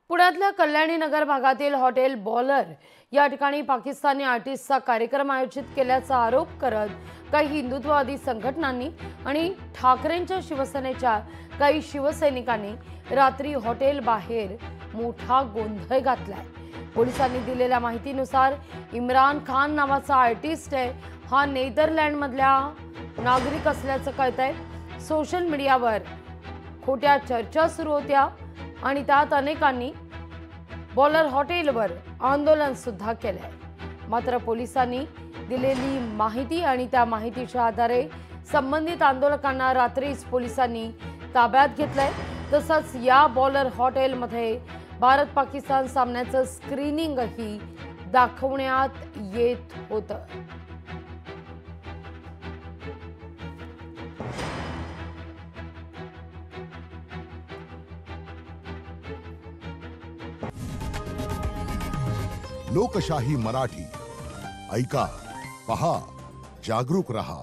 पुण्यातल्या कल्याणी नगर भागातील hotel bowler या ठिकाणी पाकिस्तानी आर्टिस्टचा कार्यक्रम आयोजित केल्याचा आरोप करत काही हिंदुत्ववादी संघटनांनी आणि ठाकरेंच्या शिवसेनेच्या काही शिवसैनिकांनी रात्री हॉटेल बाहेर मोठा गोंधळ घातलाय। पोलिसांनी दिलेल्या माहितीनुसार इम्रान खान नावाचा आर्टिस्ट आहे। हा नेदरलँडमधला नागरिक असल्याचं कळतंय। सोशल मीडियावर खोट्या चर्चा सुरू होत्या आणि त्यात अनेकांनी बॉलर हॉटेलवर आंदोलन सुद्धा केले। मात्र पोलिसांनी दिलेली माहिती आणि त्या माहितीच्या आधारे संबंधित आंदोलकांना रात्रीच पोलिसांनी ताब्यात घेतलंय। तसंच या बॉलर हॉटेलमध्ये भारत पाकिस्तान सामन्याचं स्क्रीनिंगही दाखवण्यात येत होतं। लोकशाही मराठी ऐका, पहा, जागरूक रहा।